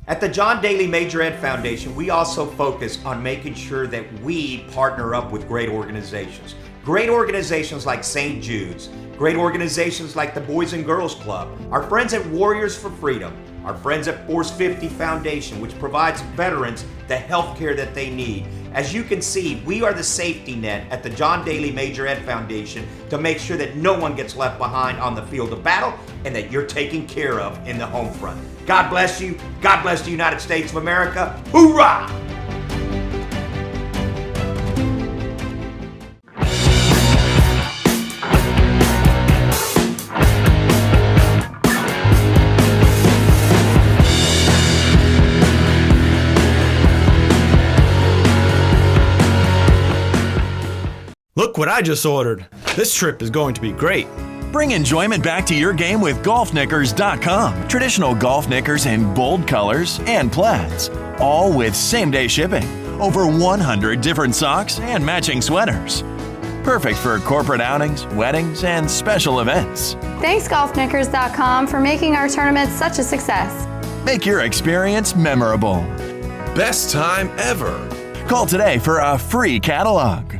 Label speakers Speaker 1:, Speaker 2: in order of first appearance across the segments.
Speaker 1: At the John Daly Major Ed Foundation, we also focus on making sure that we partner up with great organizations. Great organizations like St. Jude's, great organizations like the Boys and Girls Club, our friends at Warriors for Freedom, our friends at Force 50 Foundation, which provides veterans the health care that they need. As you can see, we are the safety net at the John Daly Major Ed Foundation to make sure that no one gets left behind on the field of battle and that you're taken care of in the home front. God bless you. God bless the United States of America. Hoorah!
Speaker 2: Look what I just ordered. This trip is going to be great.
Speaker 3: Bring enjoyment back to your game with golfknickers.com. Traditional golf knickers in bold colors and plaids, all with same-day shipping. Over 100 different socks and matching sweaters. Perfect for corporate outings, weddings, and special events.
Speaker 4: Thanks, golfknickers.com, for making our tournament such a success.
Speaker 3: Make your experience memorable.
Speaker 2: Best time ever.
Speaker 3: Call today for a free catalog.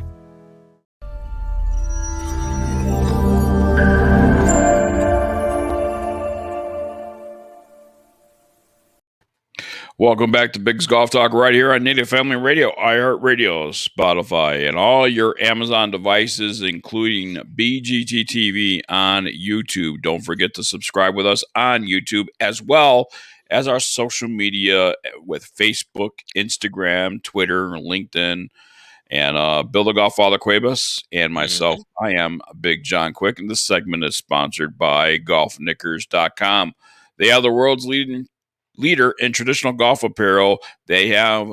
Speaker 5: Welcome back to Big's Golf Talk right here on Native Family Radio, iHeartRadio, Spotify, and all your Amazon devices, including BGT-TV on YouTube. Don't forget to subscribe with us on YouTube, as well as our social media with Facebook, Instagram, Twitter, LinkedIn, and Bill the Golf Father Cuevas and myself. I am Big John Quick, and this segment is sponsored by golfknickers.com. They are the world's leader in traditional golf apparel. They have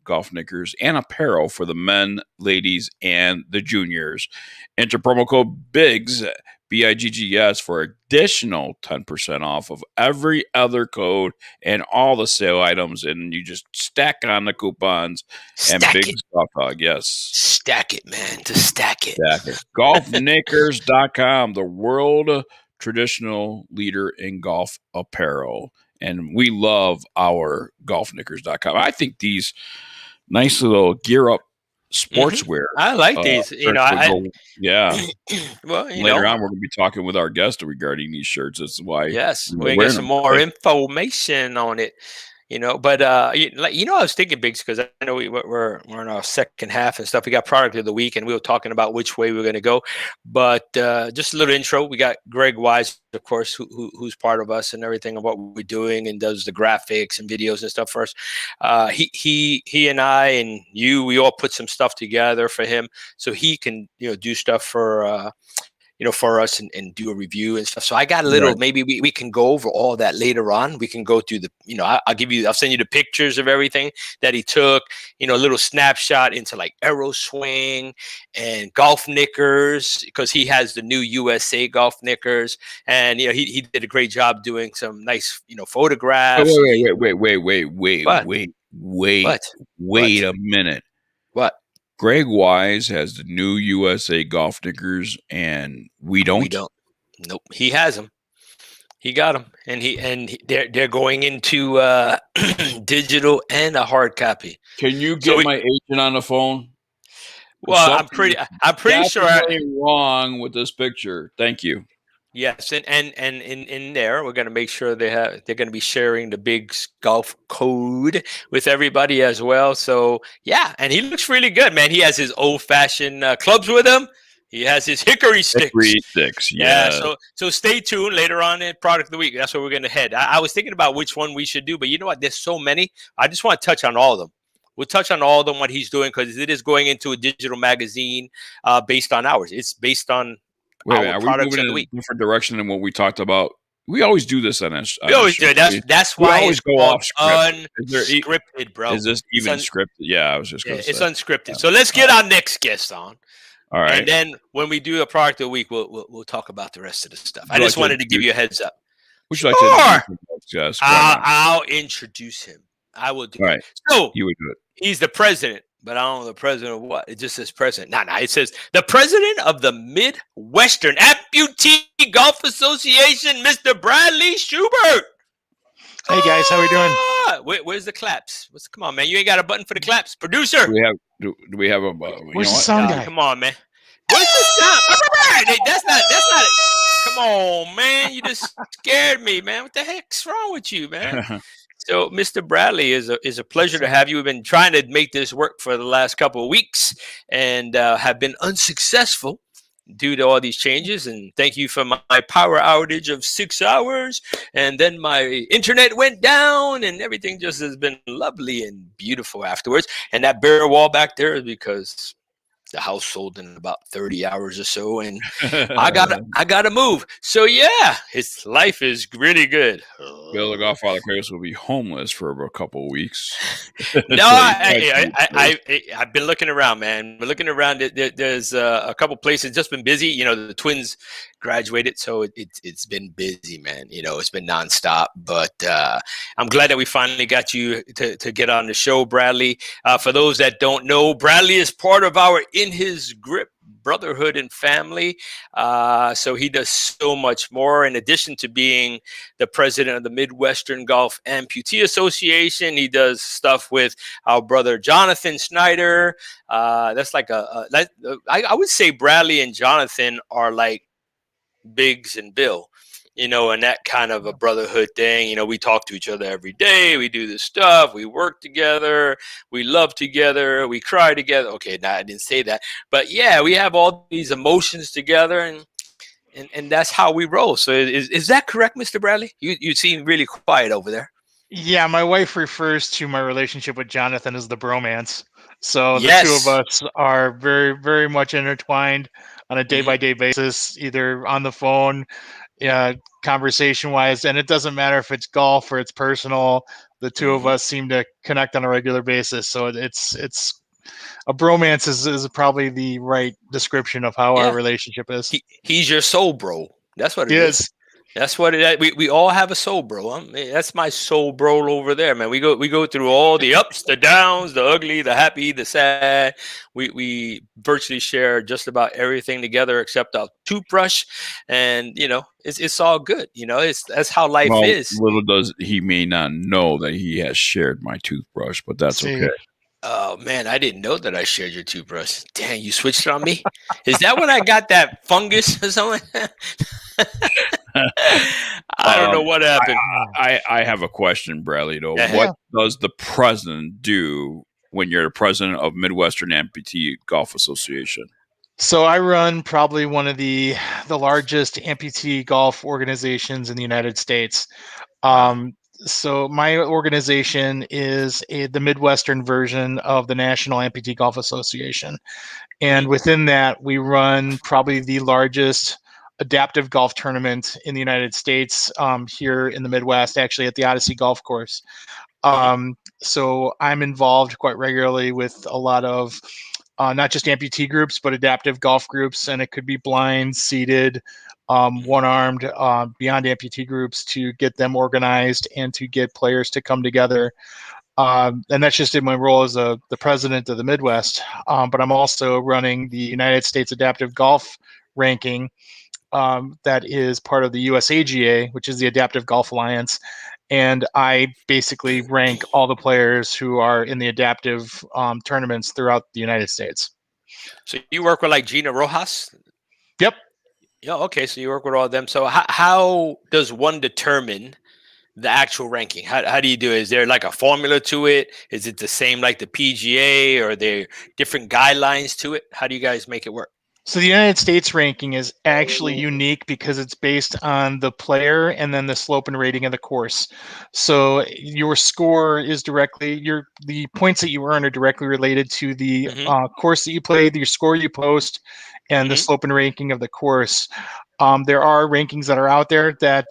Speaker 5: golf knickers and apparel for the men, ladies, and the juniors. Enter promo code BIGS, BIGGS, for additional 10% off of every other code and all the sale items. And you just stack on the coupons. And Big's Golf Talk, yes.
Speaker 6: Stack it, man. Just stack it.
Speaker 5: Stack it. Golfknickers.com, the world traditional leader in golf apparel. And we love our golfknickers.com. I think these nice little gear up sportswear.
Speaker 6: I like these.
Speaker 5: Yeah.
Speaker 6: Well,
Speaker 5: later on, we're going to be talking with our guest regarding these shirts. That's why.
Speaker 6: Yes, we're going to get some more information on it. But I was thinking, Biggs, because I know we're in our second half and stuff. We got product of the week, and we were talking about which way we're going to go. But just a little intro. We got Greg Wise, of course, who's part of us and everything of what we're doing, and does the graphics and videos and stuff for us. He and I and you, we all put some stuff together for him so he can do stuff for for us and do a review and stuff. So I got a little, maybe we can go over all that later on. We can go through I'll send you the pictures of everything that he took, a little snapshot into like arrow swing and golf knickers, because he has the new USA golf knickers. And, he did a great job doing some nice, photographs.
Speaker 5: Wait a minute.
Speaker 6: What?
Speaker 5: Greg Wise has the new USA golf knickers, and we don't.
Speaker 6: We don't. Nope. He has them. He got them, and they're going into digital and a hard copy.
Speaker 5: Can you get my agent on the phone?
Speaker 6: Well, I'm pretty sure
Speaker 5: something wrong with this picture. Thank you.
Speaker 6: Yes, and in there, we're going to make sure they're going to be sharing the big golf code with everybody as well. So yeah, and he looks really good, man. He has his old-fashioned clubs with him. He has his hickory sticks.
Speaker 5: Yeah.
Speaker 6: So stay tuned later on in Product of the Week. That's where we're going to head. I was thinking about which one we should do, but you know what? There's so many. I just want to touch on all of them. We'll touch on all of them, what he's doing, because it is going into a digital magazine based on ours. It's based on
Speaker 5: are we moving in a different direction than what we talked about? We always do this on this.
Speaker 6: We always do. That's why
Speaker 5: it's
Speaker 6: go off script. Unscripted, bro.
Speaker 5: Is this even scripted? Yeah, I was just going to say.
Speaker 6: It's unscripted. Yeah. So let's get our next guest on.
Speaker 5: All right.
Speaker 6: And then when we do a Product of the Week, we'll talk about the rest of the stuff. I just wanted to give you a heads up.
Speaker 5: Would you like to
Speaker 6: introduce I'll introduce him. I will do it. So
Speaker 5: you would do it.
Speaker 6: He's the president. But I don't know the president of what. It just says president. No, it says the president of the Midwestern Amputee Golf Association, Mr. Bradley Schubert.
Speaker 7: Hey, guys. How we doing?
Speaker 6: what? Where's the claps? Come on, man. You ain't got a button for the claps. Producer.
Speaker 5: Do we have a?
Speaker 7: Where's the sound guy?
Speaker 6: Come on, man. Where's the sound? That's not it. Come on, man. You just scared me, man. What the heck's wrong with you, man? So, Mr. Bradley, is a pleasure to have you. We've been trying to make this work for the last couple of weeks and have been unsuccessful due to all these changes. And thank you for my power outage of 6 hours. And then my internet went down and everything just has been lovely and beautiful afterwards. And that bare wall back there is because the house sold in about 30 hours or so, and I gotta move. So yeah, his life is really good.
Speaker 5: Bill the Godfather Kratos will be homeless for a couple of weeks.
Speaker 6: No, I've been looking around, man. We're looking around. There's a couple places just been busy. You know, the twins graduated, so it's been busy, man. You know, it's been nonstop. But I'm glad that we finally got you to get on the show, Bradley. For those that don't know, Bradley is part of our In His Grip brotherhood and family. So he does so much more. In addition to being the president of the Midwestern Golf Amputee Association, he does stuff with our brother Jonathan Snyder. That's like I would say Bradley and Jonathan are like Biggs and Bill, you know, and that kind of a brotherhood thing. You know, we talk to each other every day. We do this stuff. We work together. We love together. We cry together. Okay, now I didn't say that. But yeah, we have all these emotions together, and that's how we roll. So is that correct, Mr. Bradley? You seem really quiet over there.
Speaker 7: Yeah, my wife refers to my relationship with Jonathan as the bromance. So the
Speaker 6: Yes.
Speaker 7: two of us are very, very much intertwined on a day-by-day basis, either on the phone, conversation-wise, and it doesn't matter if it's golf or it's personal. The two of us seem to connect on a regular basis. So it's a bromance is probably the right description of how our relationship is.
Speaker 6: He's your soul bro. That's what it
Speaker 7: Yes.
Speaker 6: is. That's what it is. We all have a soul bro. That's my soul bro over there, man. We go through all the ups, the downs, the ugly, the happy, the sad. We virtually share just about everything together except our toothbrush, and you know it's all good. You know, that's how life is.
Speaker 5: Little does he may not know that he has shared my toothbrush, but that's okay.
Speaker 6: Oh man, I didn't know that I shared your toothbrush. Dang, you switched it on me. Is that when I got that fungus or something? I don't know what happened.
Speaker 5: I have a question, Bradley, though.
Speaker 6: Yeah.
Speaker 5: What does the president do when you're the president of Midwestern Amputee Golf Association?
Speaker 7: So I run probably one of the largest amputee golf organizations in the United States. So my organization is the Midwestern version of the National Amputee Golf Association. And within that, we run probably the largest adaptive golf tournament in the United States, here in the Midwest, actually at the Odyssey Golf Course. So I'm involved quite regularly with a lot of not just amputee groups, but adaptive golf groups, and it could be blind, seated, one-armed, beyond amputee groups, to get them organized and to get players to come together. And that's just in my role as the president of the Midwest. But I'm also running the United States Adaptive Golf Ranking, that is part of the USAGA, which is the Adaptive Golf Alliance. And I basically rank all the players who are in the adaptive tournaments throughout the United States.
Speaker 6: So you work with like Gina Rojas?
Speaker 7: Yep.
Speaker 6: Yeah. Okay. So you work with all of them. So how does one determine the actual ranking? How do you do it? Is there like a formula to it? Is it the same like the PGA, or are there different guidelines to it? How do you guys make it work?
Speaker 7: So the United States ranking is actually unique because it's based on the player and then the slope and rating of the course. So your score is the points that you earn are directly related to the course that you played, your score you post, and the slope and ranking of the course. There are rankings that are out there that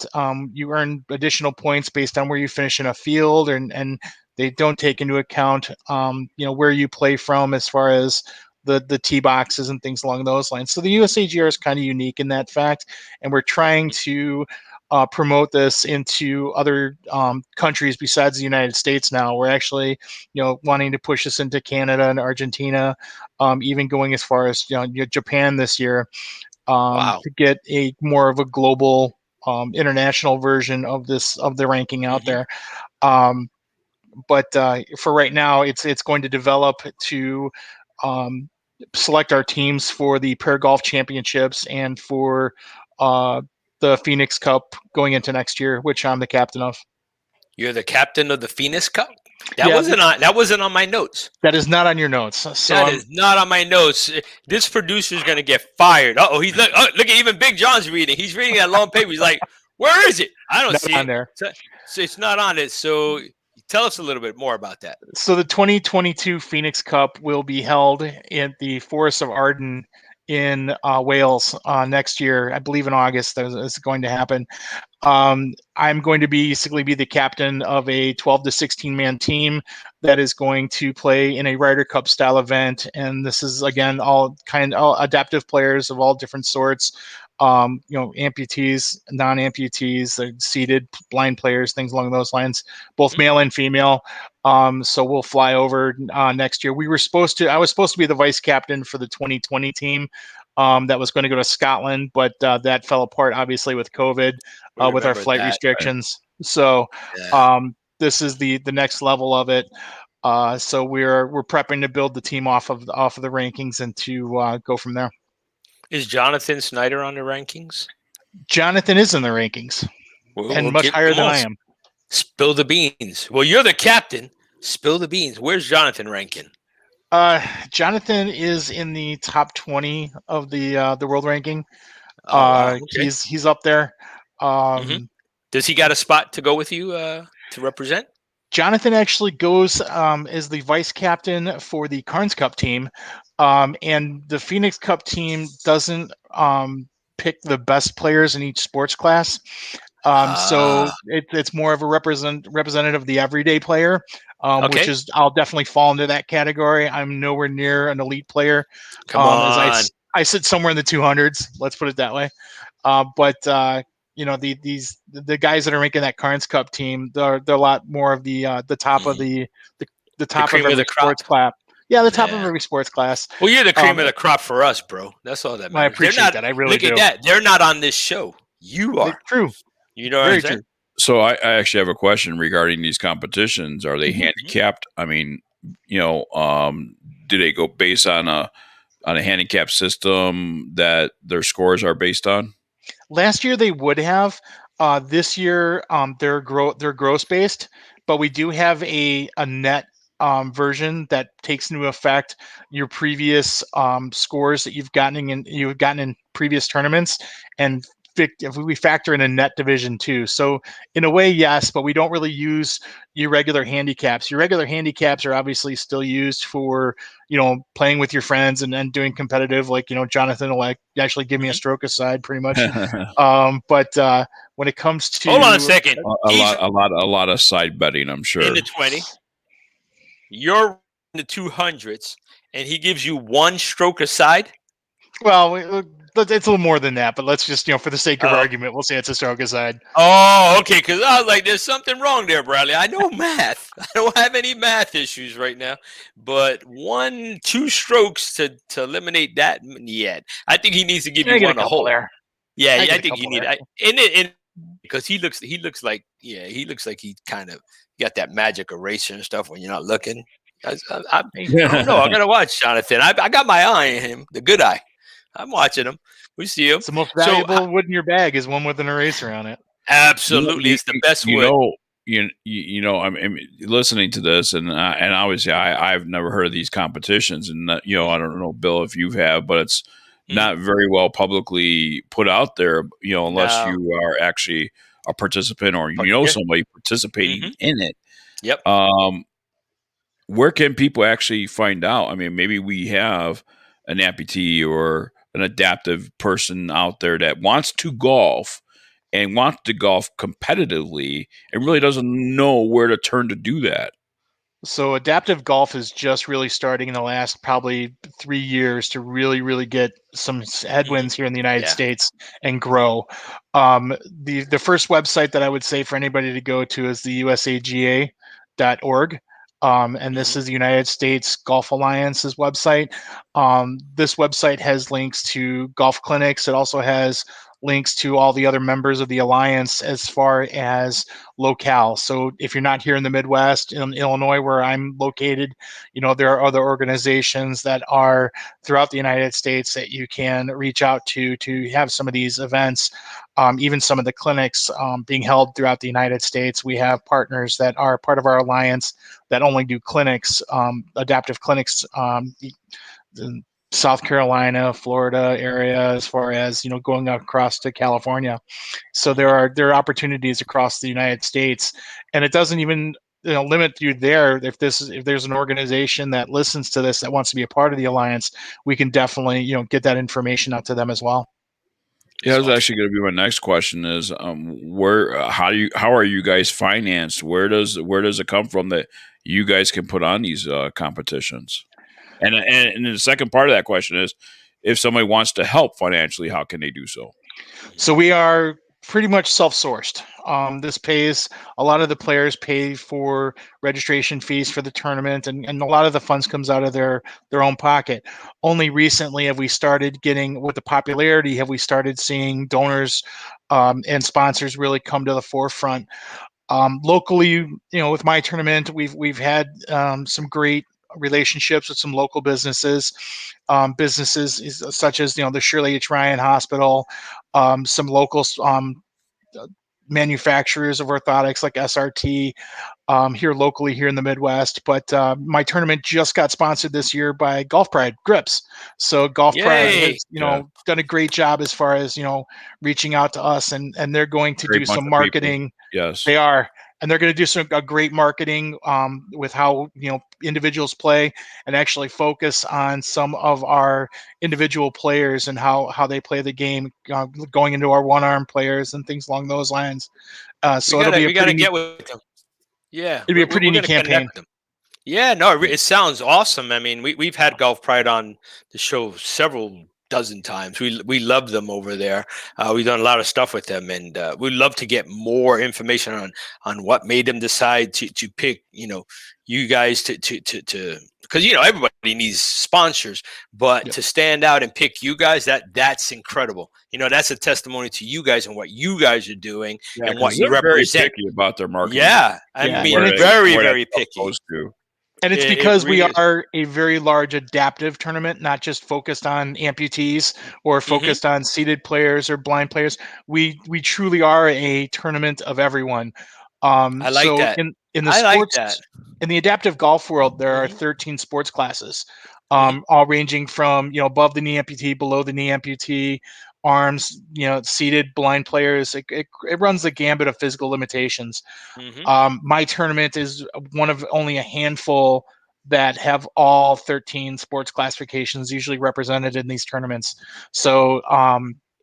Speaker 7: you earn additional points based on where you finish in a field, and they don't take into account where you play from as far as the tee boxes and things along those lines. So the USAGR is kind of unique in that fact, and we're trying to promote this into other countries besides the United States now. We're actually, wanting to push this into Canada and Argentina, even going as far as Japan this year, to get a more of a global, international version of the ranking out there. But for right now, it's going to develop to um, select our teams for the Pair Golf Championships and for the Phoenix Cup going into next year, which I'm the captain of.
Speaker 6: You're the captain of the Phoenix Cup. That
Speaker 7: Yeah,
Speaker 6: wasn't on my notes.
Speaker 7: that is not on your notes. So
Speaker 6: That is not on my notes. This producer's gonna get fired. Look at even Big John's reading. He's reading that long paper. He's like, "Where is it? I don't
Speaker 7: not
Speaker 6: see
Speaker 7: on
Speaker 6: it."
Speaker 7: there.
Speaker 6: So it's not on it. So tell us a little bit more about that.
Speaker 7: So the 2022 Phoenix Cup will be held in the Forest of Arden in Wales next year. I believe in August. That is going to happen. I'm going to basically be the captain of a 12 to 16 man team that is going to play in a Ryder Cup style event. And this is, again, all adaptive players of all different sorts. Amputees, non-amputees, seated blind players, things along those lines, both male and female. So we'll fly over next year. I was supposed to be the vice captain for the 2020 team. That was going to go to Scotland, but that fell apart, obviously, with COVID, with our flight restrictions. So this is the next level of it. So we're prepping to build the team off of the rankings and to go from there.
Speaker 6: Is Jonathan Snyder on the rankings?
Speaker 7: Jonathan is in the rankings, and much higher than I am.
Speaker 6: Spill the beans. Well, you're the captain. Spill the beans. Where's Jonathan ranking?
Speaker 7: Jonathan is in the top 20 of the world ranking.
Speaker 6: Wow. Okay.
Speaker 7: He's up there.
Speaker 6: Does he got a spot to go with you to represent?
Speaker 7: Jonathan actually goes as the vice captain for the Carnes Cup team, and the Phoenix Cup team doesn't pick the best players in each sports class. So it's more of a representative of the everyday player, which is, I'll definitely fall into that category. I'm nowhere near an elite player.
Speaker 6: Come on.
Speaker 7: As I sit somewhere in the 200s. Let's put it that way. But the guys that are making that Carnes Cup team, they're a lot more of the top of the top of every sports class. Yeah, the top of every sports class.
Speaker 6: Well, you're the cream of the crop for us, bro. That's all that matters.
Speaker 7: I appreciate that. I really do.
Speaker 6: Look at that. They're not on this show. You are.
Speaker 7: True.
Speaker 6: You know what I'm saying?
Speaker 5: So I actually have a question regarding these competitions. Are they handicapped? I mean, do they go based on a handicap system that their scores are based on?
Speaker 7: Last year they would have. This year they're gross based, but we do have a net version that takes into effect your previous scores that you've gotten in previous tournaments, and if we factor in a net division too. So in a way, yes, but we don't really use your regular handicaps. Your regular handicaps are obviously still used for, playing with your friends and doing competitive, like, Jonathan will actually give me a stroke aside pretty much. But when it comes to,
Speaker 6: hold on a second,
Speaker 5: a lot of side betting, I'm sure.
Speaker 6: In the 20, you're in the 200s, and he gives you one stroke aside.
Speaker 7: Well, it's a little more than that, but let's just, for the sake of argument, we'll say it's a stroke aside.
Speaker 6: Oh, okay, because I was like, there's something wrong there, Bradley. I know math. I don't have any math issues right now, but 2 strokes to eliminate that yet. I think he needs to give you one a whole
Speaker 7: there.
Speaker 6: Yeah, I think you need because he looks like he kind of got that magic eraser and stuff when you're not looking. I don't know. I'm gonna watch Jonathan. I got my eye on him, the good eye. I'm watching him. We see him.
Speaker 7: It's the most valuable wood in your bag is one with an eraser on it.
Speaker 6: Absolutely, it's the best wood.
Speaker 5: I'm listening to this, and obviously I've never heard of these competitions, and I don't know, Bill, if you have, but it's not very well publicly put out there, unless you are actually a participant or somebody participating in it.
Speaker 6: Yep.
Speaker 5: Where can people actually find out? I mean, maybe we have an amputee or an adaptive person out there that wants to golf and wants to golf competitively and really doesn't know where to turn to do that.
Speaker 7: So adaptive golf is just really starting in the last probably 3 years to really, really get some headwinds here in the United States and grow. The first website that I would say for anybody to go to is the usaga.org. And this is the United States Golf Alliance's website. This website has links to golf clinics. It also has links to all the other members of the alliance as far as locale. So if you're not here in the Midwest, in Illinois, where I'm located, there are other organizations that are throughout the United States that you can reach out to have some of these events. Even some of the clinics being held throughout the United States. We have partners that are part of our alliance that only do clinics, adaptive clinics, in South Carolina, Florida area, as far as going across to California. So there are opportunities across the United States, and it doesn't even limit you there. If there's an organization that listens to this that wants to be a part of the alliance, we can definitely get that information out to them as well.
Speaker 5: Yeah, that was actually going to be my next question. Is how are you guys financed? Where does it come from that you guys can put on these competitions? And the second part of that question is, if somebody wants to help financially, how can they do so?
Speaker 7: So we are pretty much self-sourced. This pays, a lot of the players pay for registration fees for the tournament, and a lot of the funds comes out of their own pocket. Only recently have we started getting, with the popularity, have we started seeing donors and sponsors really come to the forefront. Locally, with my tournament, we've had some great relationships with some local businesses, such as the Shirley H. Ryan Hospital, some local manufacturers of orthotics like SRT here locally here in the Midwest. But my tournament just got sponsored this year by Golf Pride Grips. So Golf Pride has done a great job as far as reaching out to us, and they're going to do some marketing.
Speaker 5: Yes,
Speaker 7: they are. And they're going to do a great marketing with how individuals play, and actually focus on some of our individual players and how they play the game, going into our one-arm players and things along those lines. So it'll be a pretty neat,
Speaker 6: with them. Yeah,
Speaker 7: it'll be a pretty neat campaign.
Speaker 6: Yeah, no, it sounds awesome. I mean, we've had Golf Pride on the show several dozen times. We love them over there. We've done a lot of stuff with them, and we'd love to get more information on what made them decide to pick you guys to because everybody needs sponsors, but to stand out and pick you guys, that's incredible. That's a testimony to you guys and what you guys are doing and what you represent.
Speaker 5: Very picky about their marketing.
Speaker 6: Yeah, I mean, very picky.
Speaker 7: And it's because we are a very large adaptive tournament, not just focused on amputees or focused on seated players or blind players. We truly are a tournament of everyone.
Speaker 6: I like that.
Speaker 7: In the sports, in the adaptive golf world, there are 13 sports classes, all ranging from above the knee amputee, below the knee amputee, arms, seated blind players. It runs the gambit of physical limitations. My tournament is one of only a handful that have all 13 sports classifications usually represented in these tournaments. So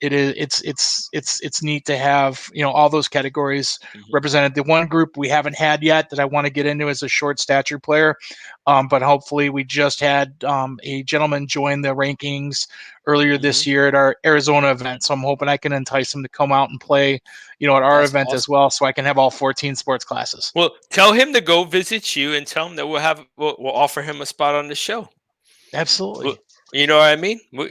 Speaker 7: it's neat to have all those categories represented. The one group we haven't had yet that I want to get into is a short stature player, but hopefully we just had a gentleman join the rankings earlier this year at our Arizona event, so I'm hoping I can entice him to come out and play at our event as well, so I can have all 14 sports classes.
Speaker 6: Well, tell him to go visit you and tell him that we'll offer him a spot on the show.
Speaker 7: Absolutely.
Speaker 6: You know what I mean? This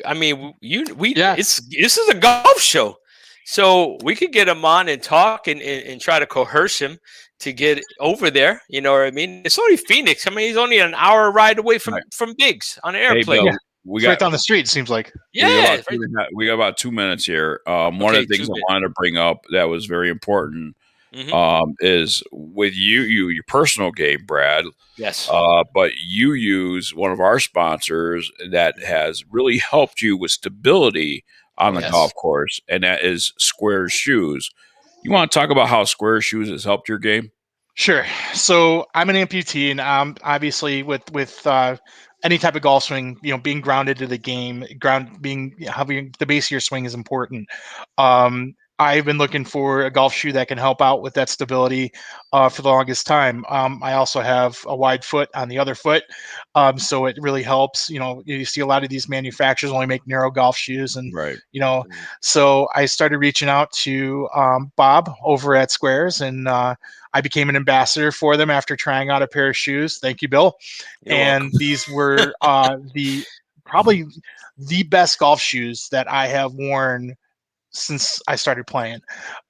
Speaker 6: is a golf show, so we could get him on and talk and try to coerce him to get over there. You know what I mean? It's only Phoenix. I mean, he's only an hour ride away from Biggs on an airplane.
Speaker 5: Hey, Bill,
Speaker 7: right down the street, it seems like.
Speaker 6: Yeah.
Speaker 5: We got about 2 minutes here. One of the things I wanted to bring up that was very important is with your personal game, Brad.
Speaker 6: Yes.
Speaker 5: But you use one of our sponsors that has really helped you with stability on the golf course, and that is Square Shoes. You want to talk about how Square Shoes has helped your game?
Speaker 7: Sure. So I'm an amputee, and obviously with any type of golf swing, being grounded to the game, having the base of your swing is important. I've been looking for a golf shoe that can help out with that stability for the longest time. I also have a wide foot on the other foot, so it really helps. You see a lot of these manufacturers only make narrow golf shoes, and so I started reaching out to Bob over at Squares, and I became an ambassador for them after trying out a pair of shoes. Thank you, Bill.
Speaker 6: You're welcome.
Speaker 7: These were probably the best golf shoes that I have worn since I started playing.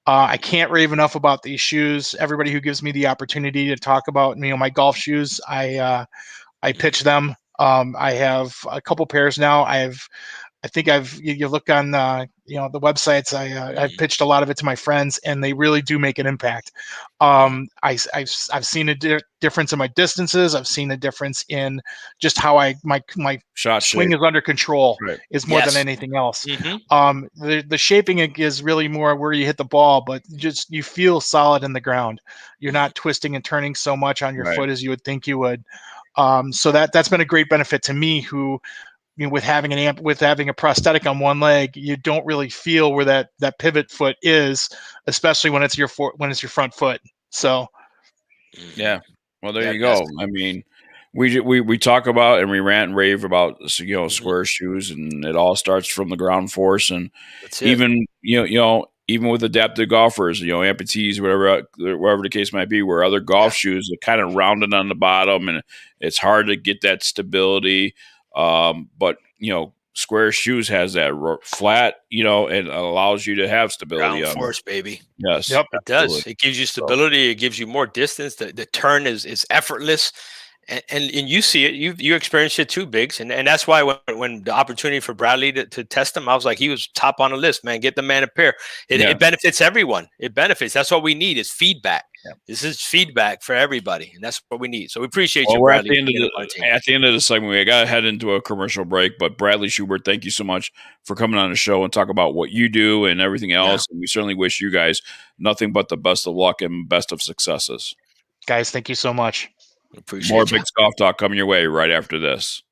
Speaker 7: I can't rave enough about these shoes. Everybody who gives me the opportunity to talk about my golf shoes, I pitch them. I have a couple pairs now. I think you look on the websites. I've pitched a lot of it to my friends, and they really do make an impact. I've seen a difference in my distances. I've seen a difference in just how my
Speaker 5: Shot
Speaker 7: swing
Speaker 5: shape.
Speaker 7: is under control.
Speaker 5: Right.
Speaker 7: Is more than
Speaker 6: Yes.
Speaker 7: anything else.
Speaker 6: Mhm.
Speaker 7: The shaping is really more where you hit the ball, but just you feel solid in the ground. You're not twisting and turning so much on your
Speaker 5: Right.
Speaker 7: foot as you would think you would. So that's been a great benefit to me, who with having with having a prosthetic on one leg, you don't really feel where that pivot foot is, especially when it's your front foot. So
Speaker 5: Yeah. Well, there
Speaker 6: Yeah,
Speaker 5: you
Speaker 6: yes.
Speaker 5: go. I mean, we talk about and we rant and rave about
Speaker 6: Mhm.
Speaker 5: square shoes, and it all starts from the ground force. And
Speaker 6: That's it.
Speaker 5: even even with adaptive golfers, amputees, whatever the case might be, where other golf shoes are kind of rounded on the bottom, and it's hard to get that stability. But square shoes has that flat, and allows you to have stability
Speaker 6: Ground
Speaker 5: on them.
Speaker 6: force, baby.
Speaker 5: Yes,
Speaker 7: Yep.
Speaker 6: It does.
Speaker 5: absolutely.
Speaker 6: It gives you
Speaker 5: So,
Speaker 6: stability. It gives you more distance. The turn is effortless, and you see it. You experience it too, Biggs, and that's why when the opportunity for Bradley to test him, I was like, he was top on the list, man. Get the man a pair.
Speaker 5: Yeah.
Speaker 6: It benefits everyone. It benefits. That's what we need is feedback.
Speaker 5: Yeah.
Speaker 6: This is feedback for everybody, and that's what we need. So we appreciate
Speaker 5: Well,
Speaker 6: you,
Speaker 5: we're
Speaker 6: Bradley. for being a part of the team.
Speaker 5: at the end of the segment. We got to head into a commercial break. But Bradley Schubert, thank you so much for coming on the show and talk about what you do and everything else. And we certainly wish you guys nothing but the best of luck and best of successes.
Speaker 7: guys, thank you so much.
Speaker 6: Appreciate
Speaker 5: More
Speaker 6: you.
Speaker 5: Big Golf Talk coming your way right after this.